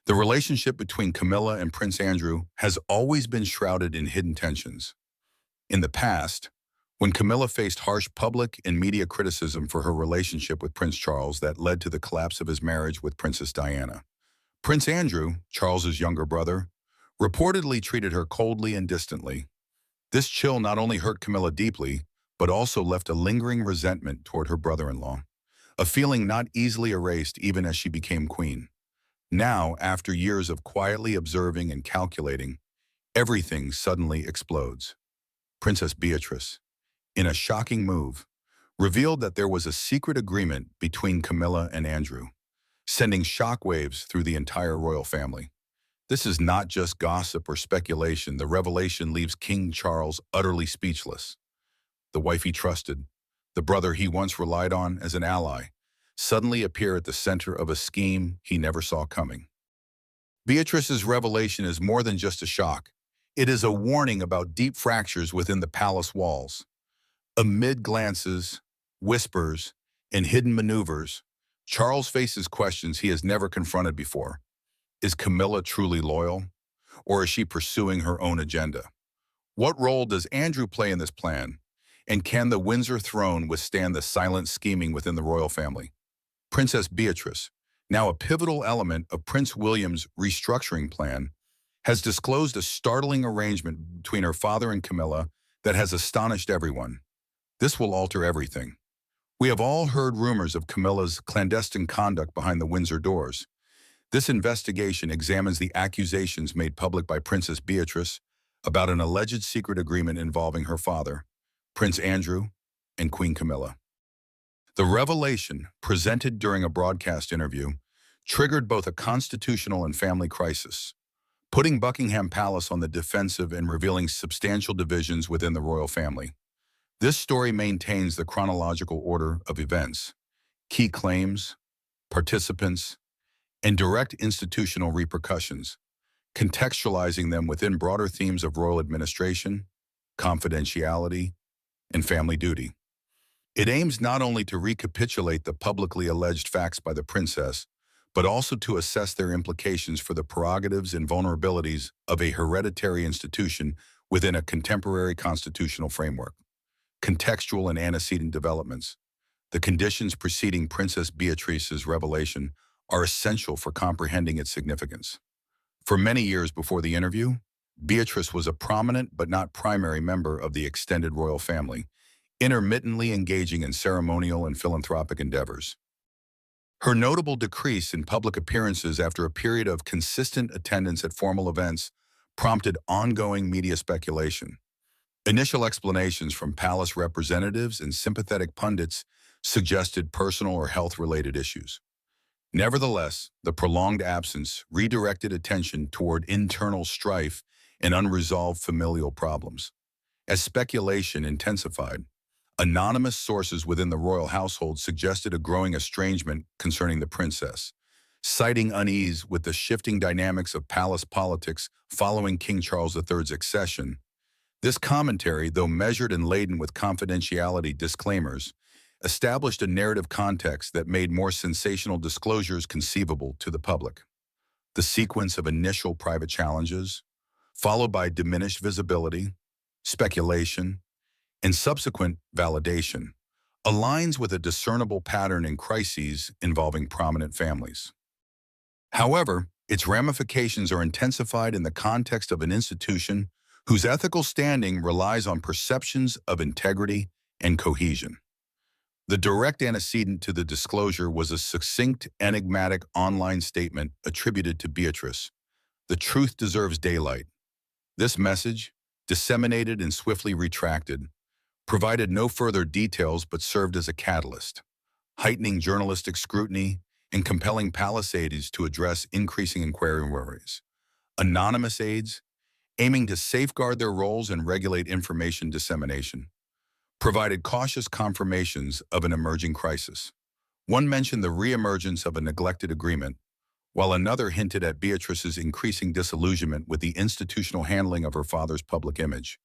The relationship between Camilla and Prince Andrew has always been shrouded in hidden tensions. In the past, when Camilla faced harsh public and media criticism for her relationship with Prince Charles that led to the collapse of his marriage with Princess Diana, Prince Andrew, Charles's younger brother, reportedly treated her coldly and distantly. This chill not only hurt Camilla deeply, but also left a lingering resentment toward her brother-in-law, a feeling not easily erased even as she became queen. Now, after years of quietly observing and calculating, everything suddenly explodes. Princess Beatrice, in a shocking move, revealed that there was a secret agreement between Camilla and Andrew, sending shockwaves through the entire royal family. This is not just gossip or speculation. The revelation leaves King Charles utterly speechless. The wife he trusted, the brother he once relied on as an ally, suddenly appear at the center of a scheme he never saw coming. Beatrice's revelation is more than just a shock. It is a warning about deep fractures within the palace walls. Amid glances, whispers, and hidden maneuvers, Charles faces questions he has never confronted before. Is Camilla truly loyal, or is she pursuing her own agenda? What role does Andrew play in this plan, and can the Windsor throne withstand the silent scheming within the royal family? Princess Beatrice, now a pivotal element of Prince William's restructuring plan, has disclosed a startling arrangement between her father and Camilla that has astonished everyone. This will alter everything. We have all heard rumors of Camilla's clandestine conduct behind the Windsor doors. This investigation examines the accusations made public by Princess Beatrice about an alleged secret agreement involving her father, Prince Andrew, and Queen Camilla. The revelation, presented during a broadcast interview, triggered both a constitutional and family crisis, putting Buckingham Palace on the defensive and revealing substantial divisions within the royal family. This story maintains the chronological order of events, key claims, participants, and direct institutional repercussions, contextualizing them within broader themes of royal administration, confidentiality, and family duty. It aims not only to recapitulate the publicly alleged facts by the princess, but also to assess their implications for the prerogatives and vulnerabilities of a hereditary institution within a contemporary constitutional framework. Contextual and antecedent developments. The conditions preceding Princess Beatrice's revelation are essential for comprehending its significance. For many years before the interview, Beatrice was a prominent but not primary member of the extended royal family, intermittently engaging in ceremonial and philanthropic endeavors. Her notable decrease in public appearances after a period of consistent attendance at formal events prompted ongoing media speculation. Initial explanations from palace representatives and sympathetic pundits suggested personal or health-related issues. Nevertheless, the prolonged absence redirected attention toward internal strife and unresolved familial problems. As speculation intensified, anonymous sources within the royal household suggested a growing estrangement concerning the princess, citing unease with the shifting dynamics of palace politics following King Charles III's accession. This commentary, though measured and laden with confidentiality disclaimers, established a narrative context that made more sensational disclosures conceivable to the public. The sequence of initial private challenges, followed by diminished visibility, speculation, and subsequent validation, aligns with a discernible pattern in crises involving prominent families. However, its ramifications are intensified in the context of an institution whose ethical standing relies on perceptions of integrity and cohesion. The direct antecedent to the disclosure was a succinct, enigmatic online statement attributed to Beatrice. The truth deserves daylight. This message, disseminated and swiftly retracted, provided no further details but served as a catalyst, heightening journalistic scrutiny and compelling palace aides to address increasing inquiries. Anonymous aides, aiming to safeguard their roles and regulate information dissemination, provided cautious confirmations of an emerging crisis. One mentioned the re-emergence of a neglected agreement, while another hinted at Beatrice's increasing disillusionment with the institutional handling of her father's public image.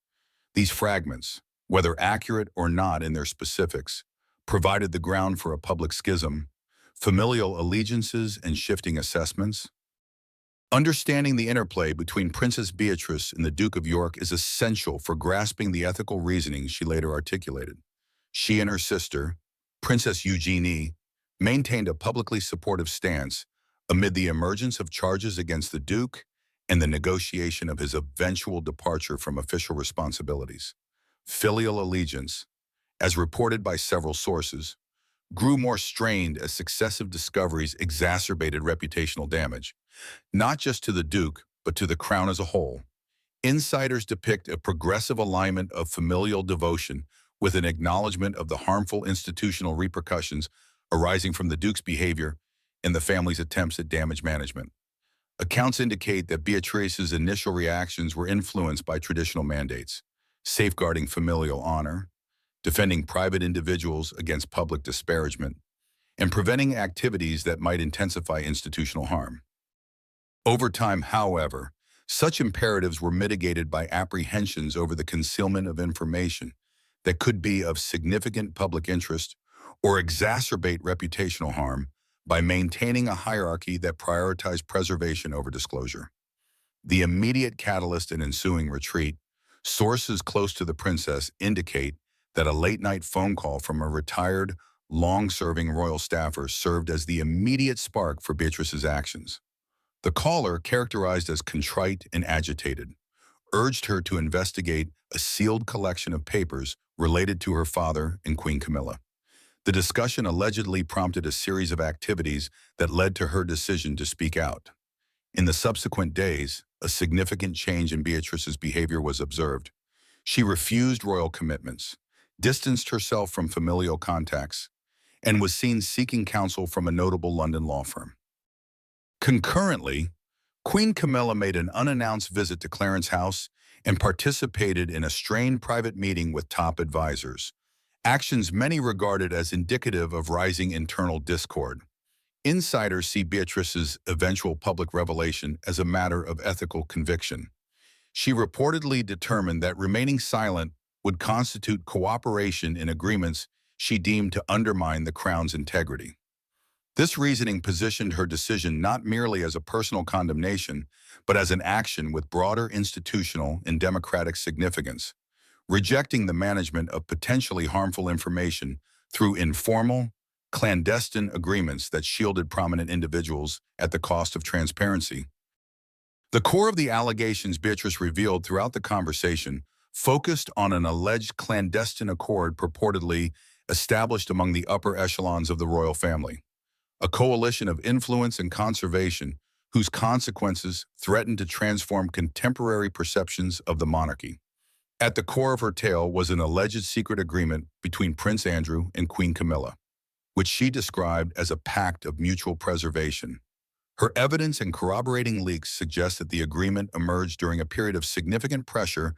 These fragments, whether accurate or not in their specifics, provided the ground for a public schism, familial allegiances, and shifting assessments. Understanding the interplay between Princess Beatrice and the Duke of York is essential for grasping the ethical reasoning she later articulated. She and her sister, Princess Eugenie, maintained a publicly supportive stance amid the emergence of charges against the Duke and the negotiation of his eventual departure from official responsibilities. Filial allegiance, as reported by several sources, grew more strained as successive discoveries exacerbated reputational damage, not just to the Duke, but to the crown as a whole. Insiders depict a progressive alignment of familial devotion with an acknowledgement of the harmful institutional repercussions arising from the Duke's behavior and the family's attempts at damage management. Accounts indicate that Beatrice's initial reactions were influenced by traditional mandates, safeguarding familial honor, defending private individuals against public disparagement, and preventing activities that might intensify institutional harm. Over time, however, such imperatives were mitigated by apprehensions over the concealment of information that could be of significant public interest or exacerbate reputational harm by maintaining a hierarchy that prioritized preservation over disclosure. The immediate catalyst and ensuing retreat, sources close to the princess indicate that a late-night phone call from a retired, long-serving royal staffer served as the immediate spark for Beatrice's actions. The caller, characterized as contrite and agitated, urged her to investigate a sealed collection of papers related to her father and Queen Camilla. The discussion allegedly prompted a series of activities that led to her decision to speak out. In the subsequent days, a significant change in Beatrice's behavior was observed. She refused royal commitments, distanced herself from familial contacts, and was seen seeking counsel from a notable London law firm. Concurrently, Queen Camilla made an unannounced visit to Clarence House and participated in a strained private meeting with top advisors, actions many regarded as indicative of rising internal discord. Insiders see Beatrice's eventual public revelation as a matter of ethical conviction. She reportedly determined that remaining silent would constitute cooperation in agreements she deemed to undermine the crown's integrity. This reasoning positioned her decision not merely as a personal condemnation, but as an action with broader institutional and democratic significance, rejecting the management of potentially harmful information through informal, clandestine agreements that shielded prominent individuals at the cost of transparency. The core of the allegations Beatrice revealed throughout the conversation focused on an alleged clandestine accord purportedly established among the upper echelons of the royal family, a coalition of influence and conservation whose consequences threatened to transform contemporary perceptions of the monarchy. At the core of her tale was an alleged secret agreement between Prince Andrew and Queen Camilla, which she described as a pact of mutual preservation. Her evidence and corroborating leaks suggest that the agreement emerged during a period of significant pressure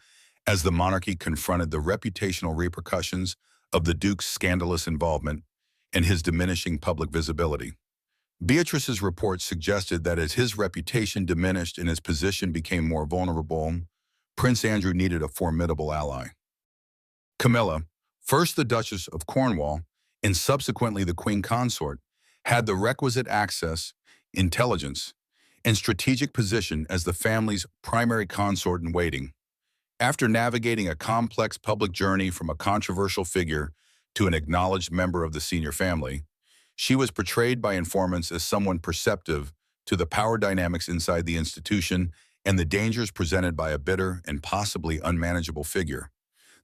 as the monarchy confronted the reputational repercussions of the Duke's scandalous involvement and his diminishing public visibility. Beatrice's report suggested that as his reputation diminished and his position became more vulnerable, Prince Andrew needed a formidable ally. Camilla, first the Duchess of Cornwall and subsequently the Queen Consort, had the requisite access, intelligence, and strategic position as the family's primary consort in waiting. After navigating a complex public journey from a controversial figure to an acknowledged member of the senior family, she was portrayed by informants as someone perceptive to the power dynamics inside the institution and the dangers presented by a bitter and possibly unmanageable figure.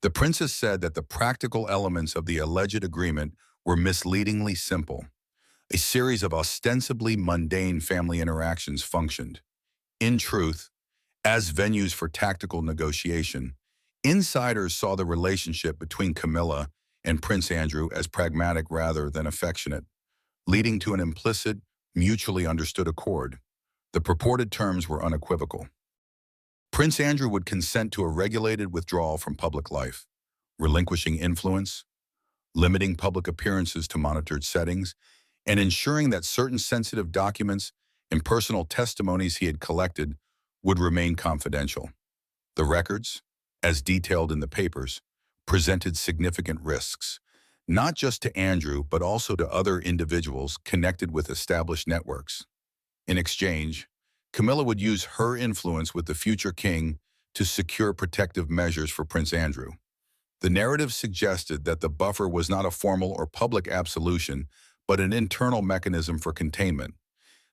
The princess said that the practical elements of the alleged agreement were misleadingly simple. A series of ostensibly mundane family interactions functioned. In truth, as venues for tactical negotiation, insiders saw the relationship between Camilla and Prince Andrew as pragmatic rather than affectionate, leading to an implicit, mutually understood accord. The purported terms were unequivocal. Prince Andrew would consent to a regulated withdrawal from public life, relinquishing influence, limiting public appearances to monitored settings, and ensuring that certain sensitive documents and personal testimonies he had collected would remain confidential. The records, as detailed in the papers, presented significant risks, not just to Andrew but also to other individuals connected with established networks. In exchange, Camilla would use her influence with the future king to secure protective measures for Prince Andrew. The narrative suggested that the buffer was not a formal or public absolution, but an internal mechanism for containment.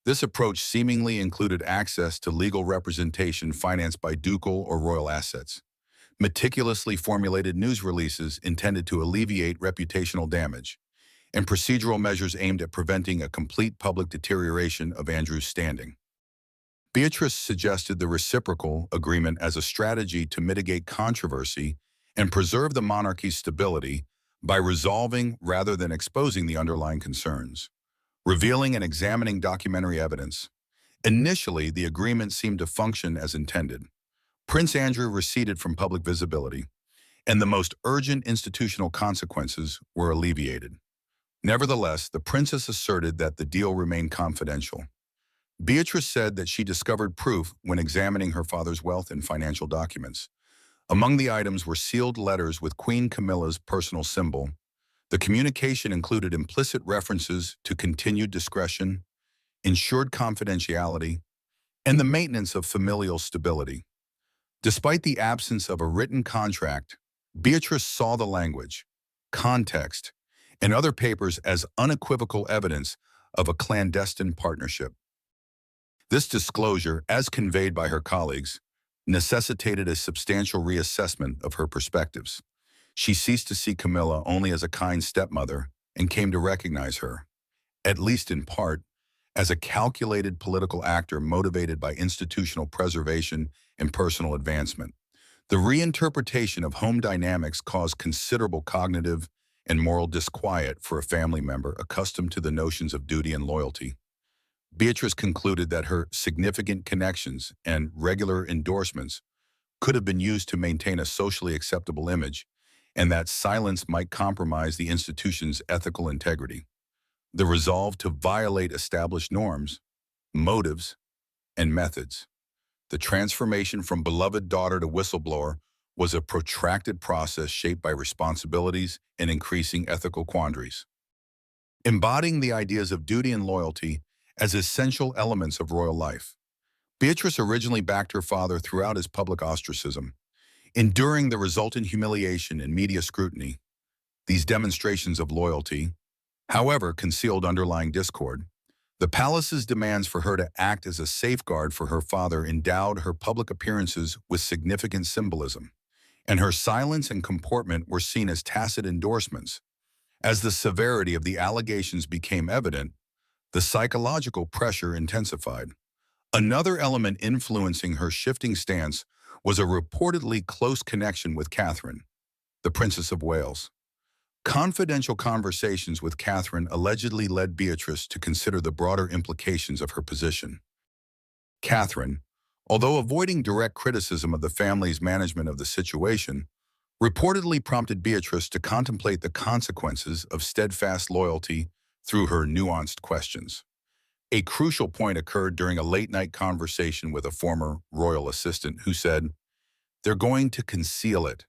This approach seemingly included access to legal representation financed by ducal or royal assets, meticulously formulated news releases intended to alleviate reputational damage, and procedural measures aimed at preventing a complete public deterioration of Andrew's standing. Beatrice suggested the reciprocal agreement as a strategy to mitigate controversy and preserve the monarchy's stability by resolving rather than exposing the underlying concerns. Revealing and examining documentary evidence. Initially, the agreement seemed to function as intended. Prince Andrew receded from public visibility, and the most urgent institutional consequences were alleviated. Nevertheless, the princess asserted that the deal remained confidential. Beatrice said that she discovered proof when examining her father's wealth and financial documents. Among the items were sealed letters with Queen Camilla's personal symbol. The communication included implicit references to continued discretion, ensured confidentiality, and the maintenance of familial stability. Despite the absence of a written contract, Beatrice saw the language, context, and other papers as unequivocal evidence of a clandestine partnership. This disclosure, as conveyed by her colleagues, necessitated a substantial reassessment of her perspectives. She ceased to see Camilla only as a kind stepmother and came to recognize her, at least in part, as a calculated political actor motivated by institutional preservation and personal advancement. The reinterpretation of home dynamics caused considerable cognitive and moral disquiet for a family member accustomed to the notions of duty and loyalty. Beatrice concluded that her significant connections and regular endorsements could have been used to maintain a socially acceptable image, and that silence might compromise the institution's ethical integrity. The resolve to violate established norms, motives, and methods. The transformation from beloved daughter to whistleblower was a protracted process shaped by responsibilities and increasing ethical quandaries. Embodying the ideas of duty and loyalty as essential elements of royal life, Beatrice originally backed her father throughout his public ostracism, enduring the resultant humiliation and media scrutiny. These demonstrations of loyalty, however, concealed underlying discord. The palace's demands for her to act as a safeguard for her father endowed her public appearances with significant symbolism, and her silence and comportment were seen as tacit endorsements. As the severity of the allegations became evident, the psychological pressure intensified. Another element influencing her shifting stance was a reportedly close connection with Catherine, the Princess of Wales. Confidential conversations with Catherine allegedly led Beatrice to consider the broader implications of her position. Catherine, although avoiding direct criticism of the family's management of the situation, reportedly prompted Beatrice to contemplate the consequences of steadfast loyalty through her nuanced questions. A crucial point occurred during a late-night conversation with a former royal assistant who said, "They're going to conceal it,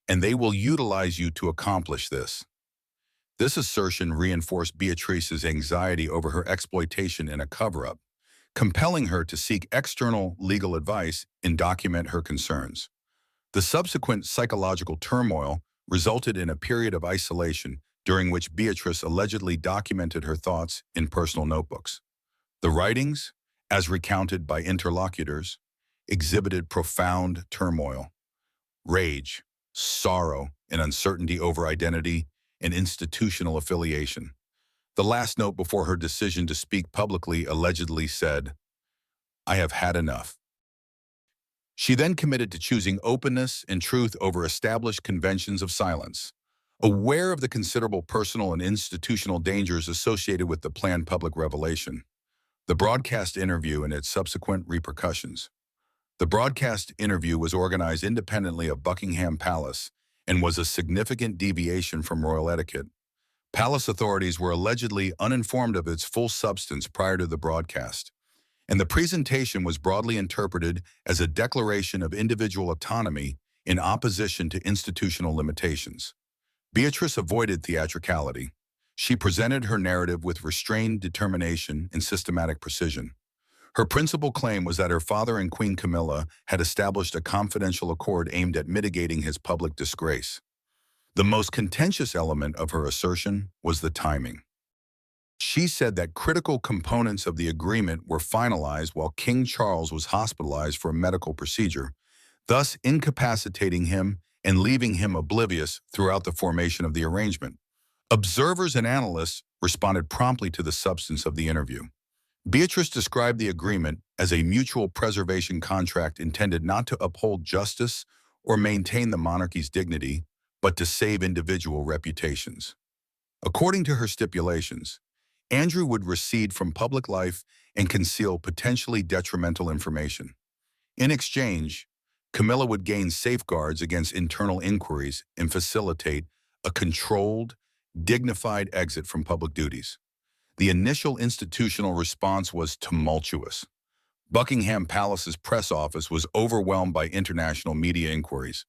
and they will utilize you to accomplish this." This assertion reinforced Beatrice's anxiety over her exploitation in a cover-up, compelling her to seek external legal advice and document her concerns. The subsequent psychological turmoil resulted in a period of isolation during which Beatrice allegedly documented her thoughts in personal notebooks. The writings, as recounted by interlocutors, exhibited profound turmoil, rage, sorrow, and uncertainty over identity and institutional affiliation. The last note before her decision to speak publicly allegedly said, "I have had enough." She then committed to choosing openness and truth over established conventions of silence. Aware of the considerable personal and institutional dangers associated with the planned public revelation, the broadcast interview and its subsequent repercussions. The broadcast interview was organized independently of Buckingham Palace and was a significant deviation from royal etiquette. Palace authorities were allegedly uninformed of its full substance prior to the broadcast, and the presentation was broadly interpreted as a declaration of individual autonomy in opposition to institutional limitations. Beatrice avoided theatricality. She presented her narrative with restrained determination and systematic precision. Her principal claim was that her father and Queen Camilla had established a confidential accord aimed at mitigating his public disgrace. The most contentious element of her assertion was the timing. She said that critical components of the agreement were finalized while King Charles was hospitalized for a medical procedure, thus incapacitating him and leaving him oblivious throughout the formation of the arrangement. Observers and analysts responded promptly to the substance of the interview. Beatrice described the agreement as a mutual preservation contract intended not to uphold justice or maintain the monarchy's dignity, but to save individual reputations. According to her stipulations, Andrew would recede from public life and conceal potentially detrimental information. In exchange, Camilla would gain safeguards against internal inquiries and facilitate a controlled, dignified exit from public duties. The initial institutional response was tumultuous. Buckingham Palace's press office was overwhelmed by international media inquiries.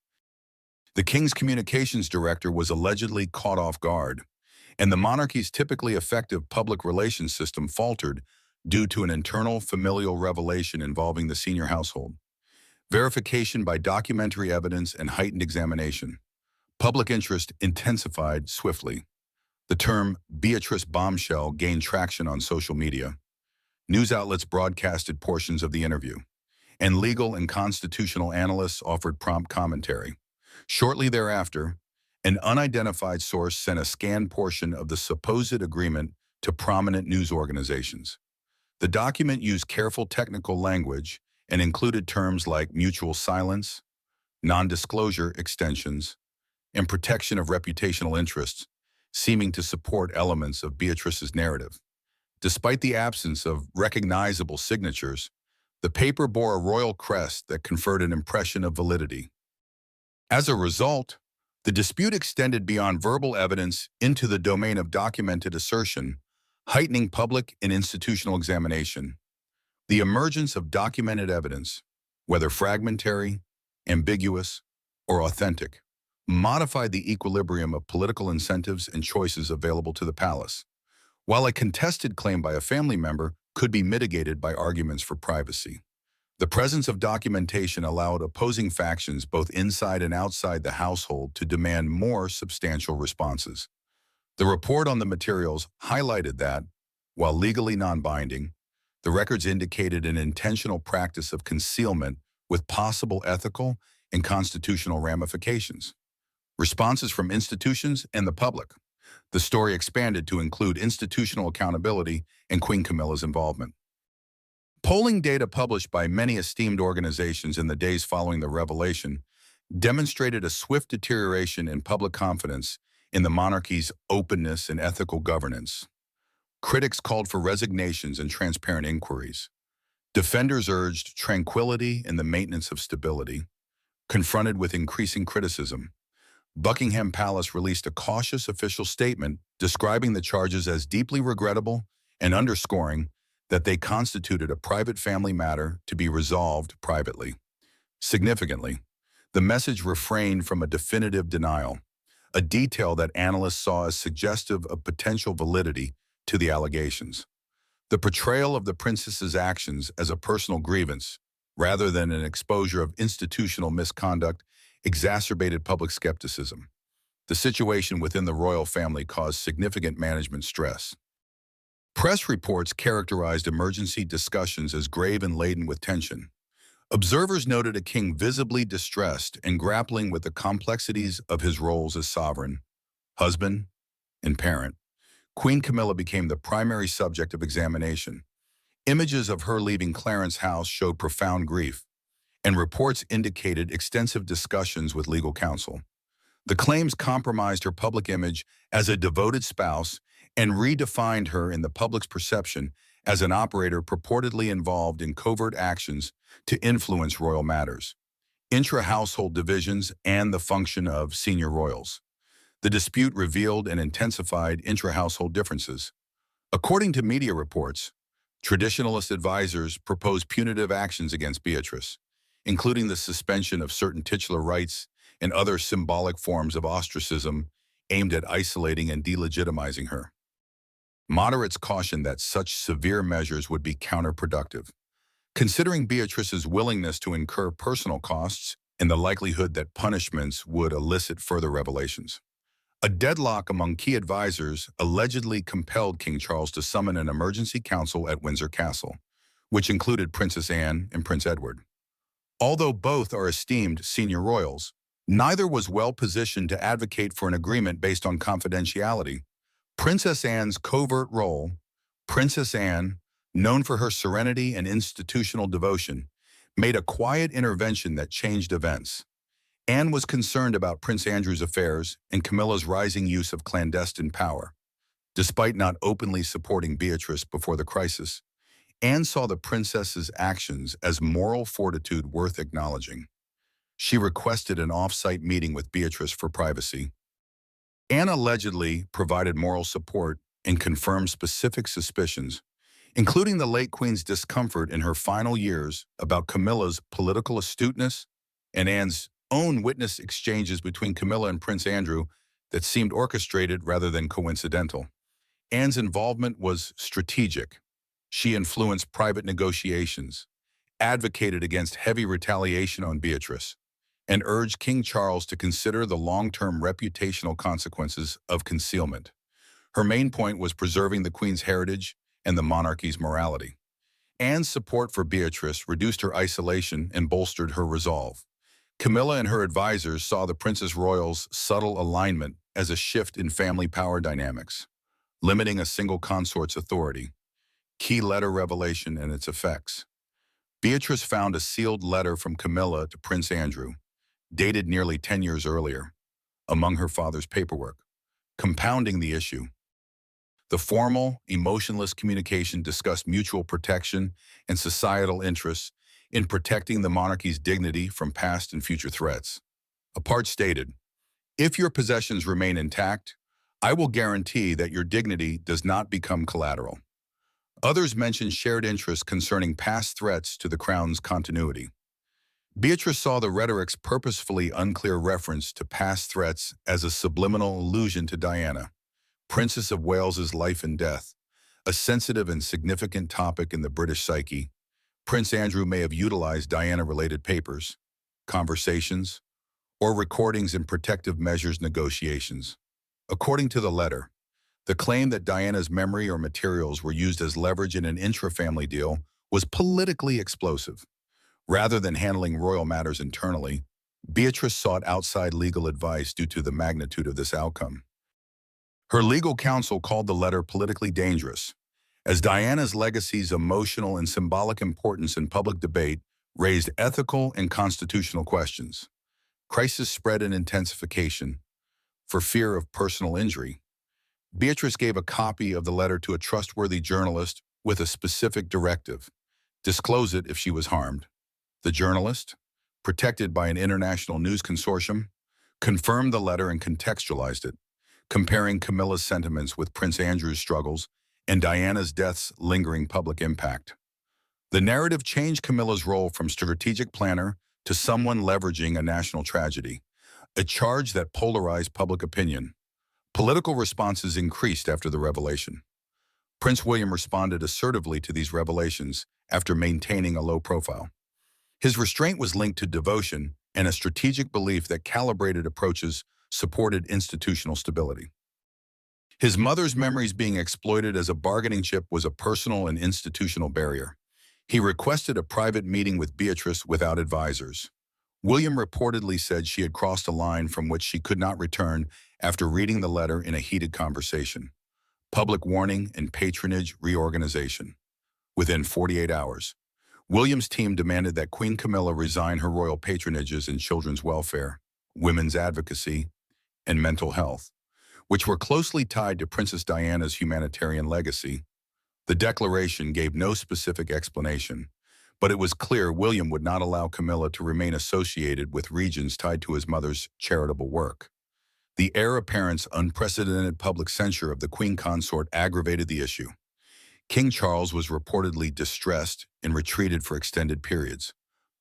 The King's communications director was allegedly caught off guard, and the monarchy's typically effective public relations system faltered due to an internal familial revelation involving the senior household. Verification by documentary evidence and heightened examination. Public interest intensified swiftly. The term Beatrice bombshell gained traction on social media. News outlets broadcasted portions of the interview, and legal and constitutional analysts offered prompt commentary. Shortly thereafter, an unidentified source sent a scanned portion of the supposed agreement to prominent news organizations. The document used careful technical language and included terms like mutual silence, non-disclosure extensions, and protection of reputational interests, seeming to support elements of Beatrice's narrative. Despite the absence of recognizable signatures, the paper bore a royal crest that conferred an impression of validity. As a result, the dispute extended beyond verbal evidence into the domain of documented assertion, heightening public and institutional examination. The emergence of documented evidence, whether fragmentary, ambiguous, or authentic, modified the equilibrium of political incentives and choices available to the palace. While a contested claim by a family member could be mitigated by arguments for privacy, the presence of documentation allowed opposing factions both inside and outside the household to demand more substantial responses. The report on the materials highlighted that, while legally non-binding, the records indicated an intentional practice of concealment with possible ethical and constitutional ramifications. Responses from institutions and the public. The story expanded to include institutional accountability and Queen Camilla's involvement. Polling data published by many esteemed organizations in the days following the revelation demonstrated a swift deterioration in public confidence in the monarchy's openness and ethical governance. Critics called for resignations and transparent inquiries. Defenders urged tranquility and the maintenance of stability. Confronted with increasing criticism, Buckingham Palace released a cautious official statement describing the charges as deeply regrettable and underscoring that they constituted a private family matter to be resolved privately. Significantly, the message refrained from a definitive denial, a detail that analysts saw as suggestive of potential validity to the allegations. The portrayal of the princess's actions as a personal grievance, rather than an exposure of institutional misconduct, exacerbated public skepticism. The situation within the royal family caused significant management stress. Press reports characterized emergency discussions as grave and laden with tension. Observers noted a king visibly distressed and grappling with the complexities of his roles as sovereign, husband, and parent. Queen Camilla became the primary subject of examination. Images of her leaving Clarence House showed profound grief, and reports indicated extensive discussions with legal counsel. The claims compromised her public image as a devoted spouse and redefined her in the public's perception as an operator purportedly involved in covert actions to influence royal matters, intra-household divisions, and the function of senior royals. The dispute revealed and intensified intra-household differences. According to media reports, traditionalist advisors proposed punitive actions against Beatrice, including the suspension of certain titular rights and other symbolic forms of ostracism aimed at isolating and delegitimizing her. Moderates cautioned that such severe measures would be counterproductive. Considering Beatrice's willingness to incur personal costs and the likelihood that punishments would elicit further revelations. A deadlock among key advisors allegedly compelled King Charles to summon an emergency council at Windsor Castle, which included Princess Anne and Prince Edward. Although both are esteemed senior royals, neither was well positioned to advocate for an agreement based on confidentiality. Princess Anne's covert role, Princess Anne, known for her serenity and institutional devotion, made a quiet intervention that changed events. Anne was concerned about Prince Andrew's affairs and Camilla's rising use of clandestine power. Despite not openly supporting Beatrice before the crisis, Anne saw the princess's actions as moral fortitude worth acknowledging. She requested an off-site meeting with Beatrice for privacy. Anne allegedly provided moral support and confirmed specific suspicions, including the late Queen's discomfort in her final years about Camilla's political astuteness and Anne's own witnessed exchanges between Camilla and Prince Andrew that seemed orchestrated rather than coincidental. Anne's involvement was strategic. She influenced private negotiations, advocated against heavy retaliation on Beatrice, and urged King Charles to consider the long-term reputational consequences of concealment. Her main point was preserving the Queen's heritage and the monarchy's morality. Anne's support for Beatrice reduced her isolation and bolstered her resolve. Camilla and her advisors saw the Princess Royal's subtle alignment as a shift in family power dynamics, limiting a single consort's authority. Key letter revelation and its effects. Beatrice found a sealed letter from Camilla to Prince Andrew, dated nearly 10 years earlier, among her father's paperwork, compounding the issue. The formal, emotionless communication discussed mutual protection and societal interests in protecting the monarchy's dignity from past and future threats. A part stated, "If your possessions remain intact, I will guarantee that your dignity does not become collateral." Others mentioned shared interests concerning past threats to the crown's continuity. Beatrice saw the rhetoric's purposefully unclear reference to past threats as a subliminal allusion to Diana, Princess of Wales's life and death, a sensitive and significant topic in the British psyche. Prince Andrew may have utilized Diana-related papers, conversations, or recordings in protective measures negotiations. According to the letter, the claim that Diana's memory or materials were used as leverage in an intra-family deal was politically explosive. Rather than handling royal matters internally, Beatrice sought outside legal advice due to the magnitude of this outcome. Her legal counsel called the letter politically dangerous, as Diana's legacy's emotional and symbolic importance in public debate raised ethical and constitutional questions. Crisis spread in intensification. For fear of personal injury, Beatrice gave a copy of the letter to a trustworthy journalist with a specific directive: disclose it if she was harmed. The journalist, protected by an international news consortium, confirmed the letter and contextualized it, comparing Camilla's sentiments with Prince Andrew's struggles and Diana's death's lingering public impact. The narrative changed Camilla's role from strategic planner to someone leveraging a national tragedy, a charge that polarized public opinion. Political responses increased after the revelation. Prince William responded assertively to these revelations after maintaining a low profile. His restraint was linked to devotion and a strategic belief that calibrated approaches supported institutional stability. His mother's memories being exploited as a bargaining chip was a personal and institutional barrier. He requested a private meeting with Beatrice without advisors. William reportedly said she had crossed a line from which she could not return after reading the letter in a heated conversation. Public warning and patronage reorganization. Within 48 hours, William's team demanded that Queen Camilla resign her royal patronages in children's welfare, women's advocacy, and mental health, which were closely tied to Princess Diana's humanitarian legacy. The declaration gave no specific explanation, but it was clear William would not allow Camilla to remain associated with regions tied to his mother's charitable work. The heir apparent's unprecedented public censure of the Queen consort aggravated the issue. King Charles was reportedly distressed and retreated for extended periods,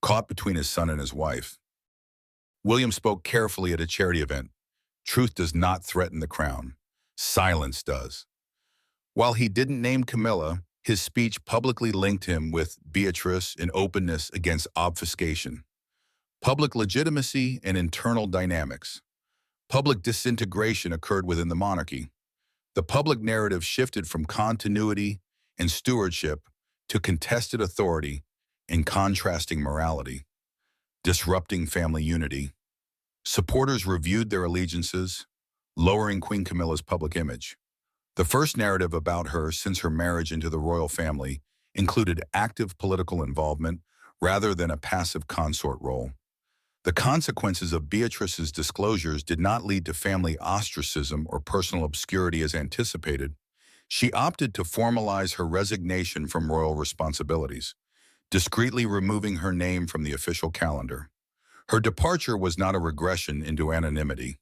caught between his son and his wife. William spoke carefully at a charity event. Truth does not threaten the crown. Silence does. While he didn't name Camilla, His speech publicly linked him with Beatrice in openness against obfuscation. Public legitimacy and internal dynamics. Public disintegration occurred within the monarchy. The public narrative shifted from continuity and stewardship to contested authority and contrasting morality, disrupting family unity. Supporters reviewed their allegiances, lowering Queen Camilla's public image. The first narrative about her since her marriage into the royal family included active political involvement rather than a passive consort role. The consequences of Beatrice's disclosures did not lead to family ostracism or personal obscurity as anticipated. She opted to formalize her resignation from royal responsibilities, discreetly removing her name from the official calendar. Her departure was not a regression into anonymity.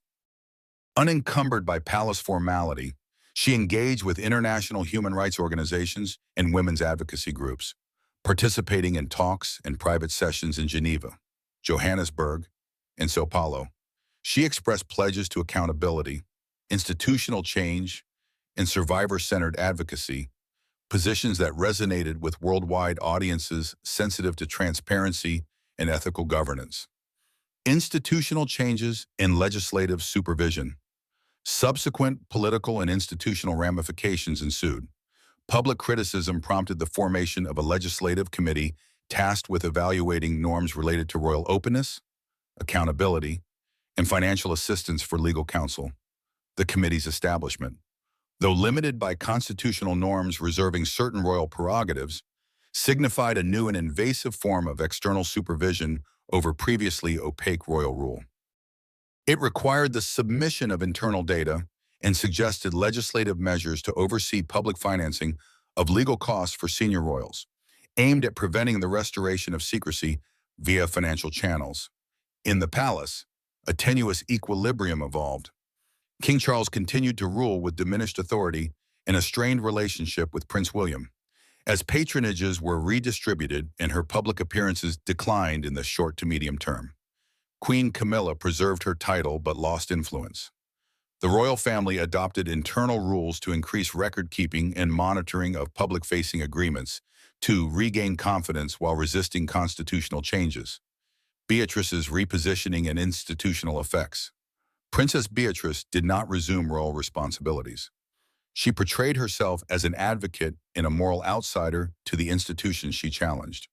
Unencumbered by palace formality, she engaged with international human rights organizations and women's advocacy groups, participating in talks and private sessions in Geneva, Johannesburg, and Sao Paulo. She expressed pledges to accountability, institutional change, and survivor-centered advocacy, positions that resonated with worldwide audiences sensitive to transparency and ethical governance. Institutional changes and legislative supervision. Subsequent political and institutional ramifications ensued. Public criticism prompted the formation of a legislative committee tasked with evaluating norms related to royal openness, accountability, and financial assistance for legal counsel. The committee's establishment, though limited by constitutional norms reserving certain royal prerogatives, signified a new and invasive form of external supervision over previously opaque royal rule. It required the submission of internal data and suggested legislative measures to oversee public financing of legal costs for senior royals, aimed at preventing the restoration of secrecy via financial channels. In the palace, a tenuous equilibrium evolved. King Charles continued to rule with diminished authority and a strained relationship with Prince William, as patronages were redistributed and her public appearances declined in the short to medium term. Queen Camilla preserved her title but lost influence. The royal family adopted internal rules to increase record-keeping and monitoring of public-facing agreements to regain confidence while resisting constitutional changes. Beatrice's repositioning and institutional effects. Princess Beatrice did not resume royal responsibilities. She portrayed herself as an advocate and a moral outsider to the institutions she challenged.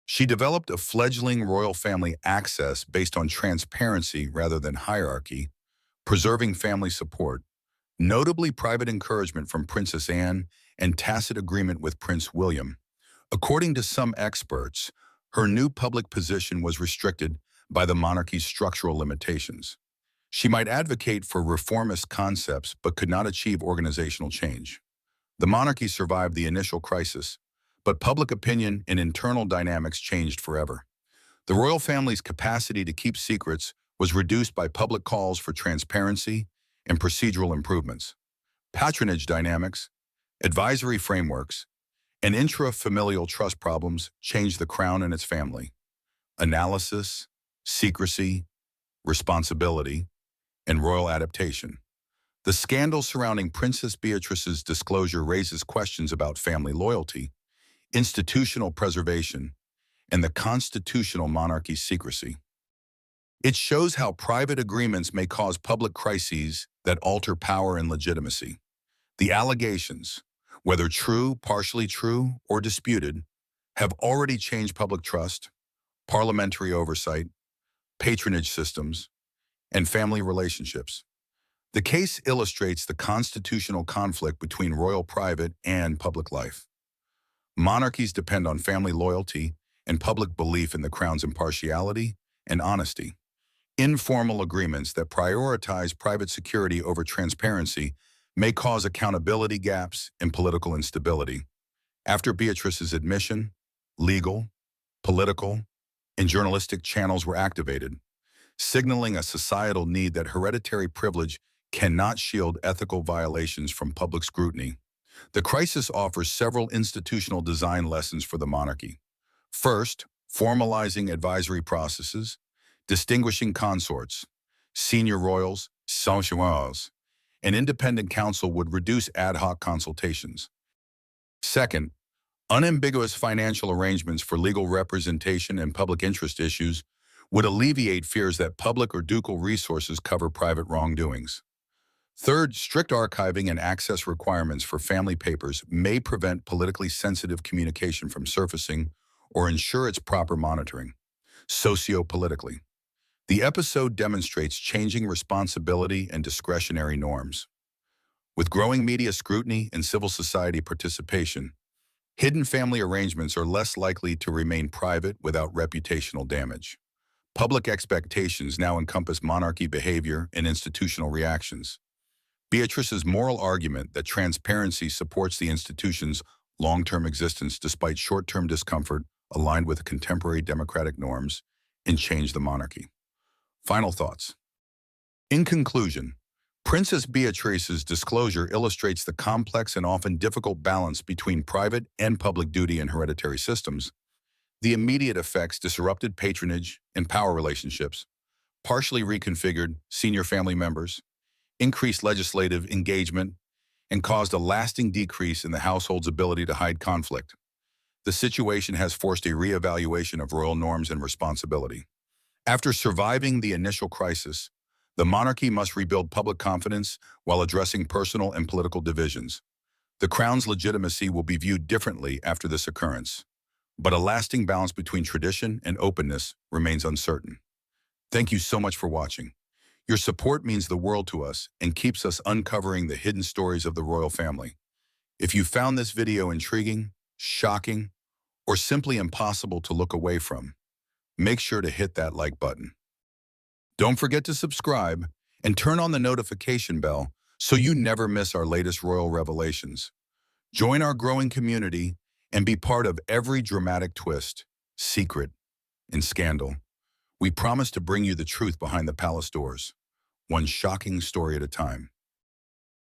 She developed a fledgling royal family access based on transparency rather than hierarchy, preserving family support, notably private encouragement from Princess Anne and tacit agreement with Prince William. According to some experts, her new public position was restricted by the monarchy's structural limitations. She might advocate for reformist concepts but could not achieve organizational change. The monarchy survived the initial crisis, but public opinion and internal dynamics changed forever. The royal family's capacity to keep secrets was reduced by public calls for transparency and procedural improvements. Patronage dynamics, advisory frameworks, and intra-familial trust problems changed the crown and its family. Analysis, secrecy, responsibility, and royal adaptation. The scandal surrounding Princess Beatrice's disclosure raises questions about family loyalty, institutional preservation, and the constitutional monarchy's secrecy. It shows how private agreements may cause public crises that alter power and legitimacy. The allegations, whether true, partially true, or disputed, have already changed public trust, parliamentary oversight, patronage systems, and family relationships. The case illustrates the constitutional conflict between royal private and public life. Monarchies depend on family loyalty and public belief in the crown's impartiality and honesty. Informal agreements that prioritize private security over transparency may cause accountability gaps and political instability. After Beatrice's admission, legal, political, and journalistic channels were activated, signaling a societal need that hereditary privilege cannot shield ethical violations from public scrutiny. The crisis offers several institutional design lessons for the monarchy. First, formalizing advisory processes, distinguishing consorts, senior royals, sanctuaries, and independent counsel would reduce ad hoc consultations. Second, unambiguous financial arrangements for legal representation and public interest issues would alleviate fears that public or ducal resources cover private wrongdoings. Third, strict archiving and access requirements for family papers may prevent politically sensitive communication from surfacing or ensure its proper monitoring. Sociopolitically, the episode demonstrates changing responsibility and discretionary norms. With growing media scrutiny and civil society participation, hidden family arrangements are less likely to remain private without reputational damage. Public expectations now encompass monarchy behavior and institutional reactions. Beatrice's moral argument that transparency supports the institution's long-term existence despite short-term discomfort aligned with contemporary democratic norms and change the monarchy. Final thoughts. In conclusion, Princess Beatrice's disclosure illustrates the complex and often difficult balance between private and public duty in hereditary systems. The immediate effects disrupted patronage and power relationships, partially reconfigured senior family members, increased legislative engagement, and caused a lasting decrease in the household's ability to hide conflict. The situation has forced a reevaluation of royal norms and responsibility. After surviving the initial crisis, the monarchy must rebuild public confidence while addressing personal and political divisions. The crown's legitimacy will be viewed differently after this occurrence, but a lasting balance between tradition and openness remains uncertain. Thank you so much for watching. Your support means the world to us and keeps us uncovering the hidden stories of the royal family. If you found this video intriguing, shocking, or simply impossible to look away from, make sure to hit that like button. Don't forget to subscribe and turn on the notification bell so you never miss our latest royal revelations. Join our growing community and be part of every dramatic twist, secret, and scandal. We promise to bring you the truth behind the palace doors, one shocking story at a time.